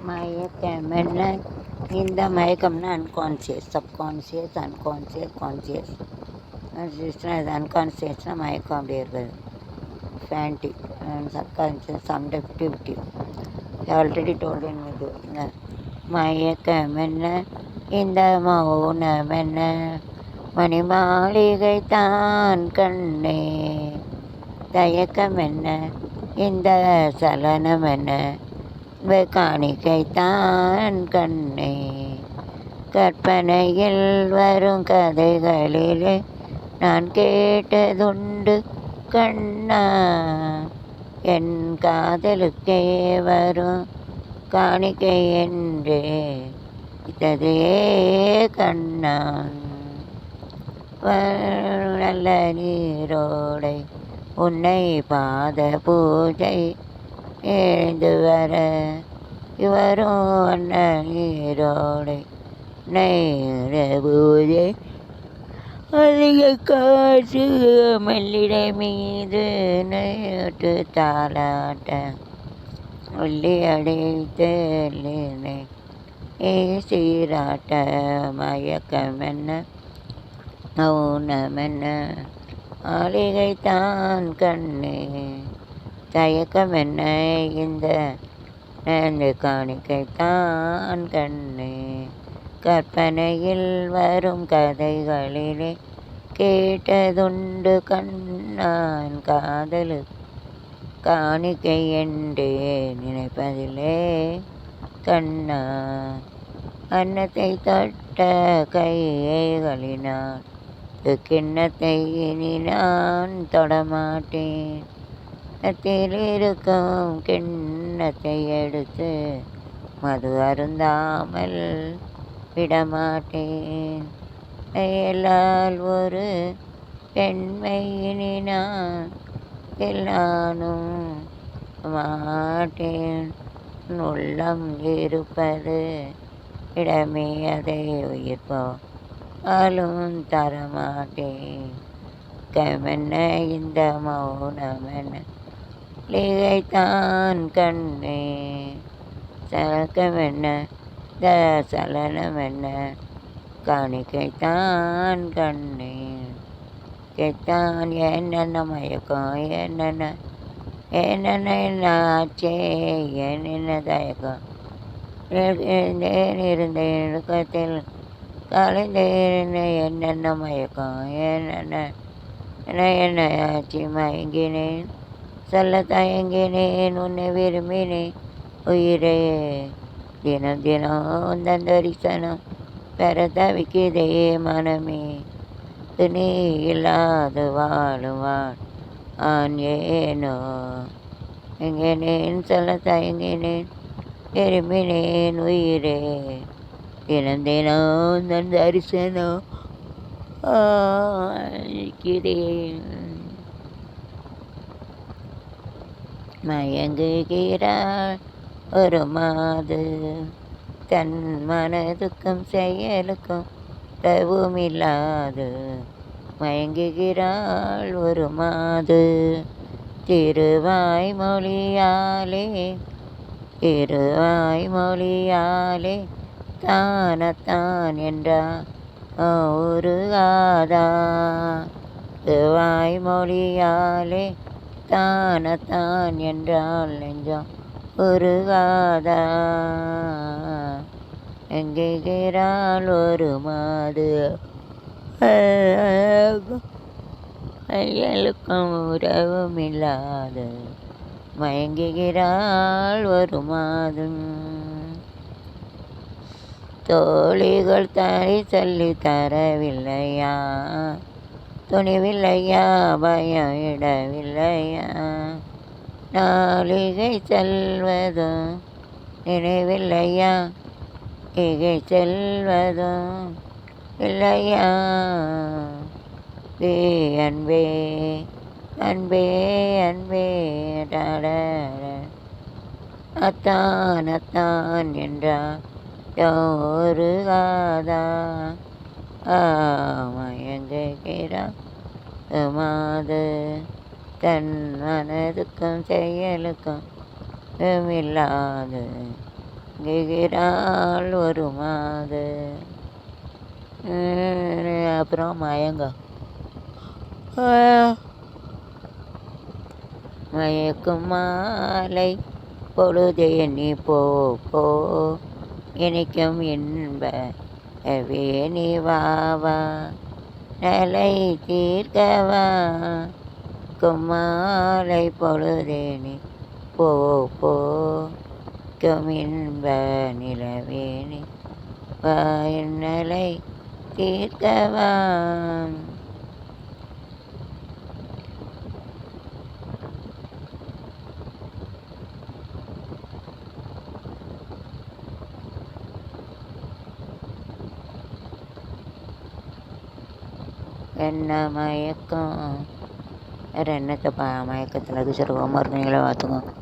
மயக்கமென்ன இந்த மயக்கம்னா unconscious, subconscious, unconscious, conscious. கான்சியஸ்னால் இது அன்கான்சியஸ்னால் மயக்கம் அப்படி இருக்குது. ஃபேண்டி சப்கான்சியஸ் சப்டக்டிவிட்டி. ஆல்ரெடி டோல்டன் இது மயக்கமென்ன இந்த மௌனமென்ன மணி மாளிகை தான் கண்ணே. தயக்கமென்ன இந்த சலனமென்ன காணிக்கைத்தான் கண்ணே. கற்பனையில் வரும் கதைகளிலே நான் கேட்டதுண்டு கண்ணா. என் காதலுக்கே வரும் காணிக்கை என்றே இதே கண்ணா. நல்ல நீரோடை உன்னை பாத பூஜை எழுந்து வர இவரும் அண்ண நீரோடை நேர பூஜை அதிக காசு மல்லிடை மீது நேற்று தாளாட்ட உள்ளி அடைத்து சீராட்ட. மயக்கமென்ன மௌனமென்ன மாளிகைத்தான் கண்ணே. தயக்கமென்ன இந்த காணிக்கைத்தான் கண்ணே. கற்பனையில் வரும் கதைகளிலே கேட்டதுண்டு கண்ணான் காதலு காணிக்கை என்றே நினைப்பதிலே கண்ணா. அன்னத்தை தொட்ட கைகளினால் கிண்ணத்தை இனி நான் தொடமாட்டேன். இருக்கும் கிண்ணத்தை எடுத்து மது அருந்தாமல் விடமாட்டேன். எல்லால் ஒரு பெண்மை இனி நான் எல்லானும் மாட்டேன். உள்ளம் இருப்பது இடமே அதை உயிர்ப்போ ஆளும் தரமாட்டேன். கமென்ன இந்த மௌனமென்ன லீகைத்தான் கண்ணே. சலக்கமென்ன த சலனமென்ன காணிக்கைத்தான் கண்ணே. கேத்தான் என்னென்ன மயக்கம் என்னென்ன என்னென்ன என்ன ஆச்சே என்னென்ன தயக்கம். இருந்தேன் இடுக்கத்தில் கலைந்தேன் என்னென்ன மயக்கம் என்னென்ன என்ன ஆச்சு. மயங்கினேன் சொல்ல தயங்கினேன் உன்னை விரும்பினேன் உயிரே. தினம் தினம் உந்தன் தரிசனம் பெற தவிக்குதே மனமே. நீ இல்லாது வாழுவான் ஆன் ஏனோ. எங்கினேன் சொல்ல தயங்கினேன் விரும்பினேன் உயிரே. தினம் தினம் உந்தன் தரிசனம் இருக்கிறேன். மயங்குகிறாள் ஒரு மாது தன் மனதுக்கும் செயலுக்கும் தவுமில்லாது. மயங்குகிறாள் ஒரு மாது திருவாய் மொழியாலே திருவாய்மொழியாலே தானத்தான் என்றார் ஒரு காதா. வாய்மொழியாலே தானத்தான் என்றால் நெஞ்சம் ஒரு காதா. எங்குகிறாள் ஒரு மாது ஐயலுக்கும் உறவும் இல்லாது. மயங்குகிறாள் ஒரு மாதம். தோழிகள் தாரை சொல்லி தரவில்லையா துணிவில்லையா பயம் இடவில்லையா. நாளிகை செல்வதும் நினைவில்லையா இகை செல்வதும் இல்லையா. அன்பே அன்பே அன்பே டாட அத்தான் அத்தான் என்றார் ஒரு காதா. மயங்குகிறான் மாது தன் மனதுக்கும் செயலுக்கும் இல்லாது. மயங்குகிறாள் ஒரு மாத அப்புறம் மயக்கும் மாலை பொழுதே நீ போ போ இனிக்கும் இன்ப வேணி வாவா நலை தீர்க்கவா கும்மாலை பொழுதே நீ போ போ இன்ப நிலவேணி வாயினலை தீர்க்கவா. என்ன மயக்கம் வேறு என்னத்தை மயக்கத்தில் அது சொல்லுவோம் மருந்துகளை பார்த்துக்கோங்க.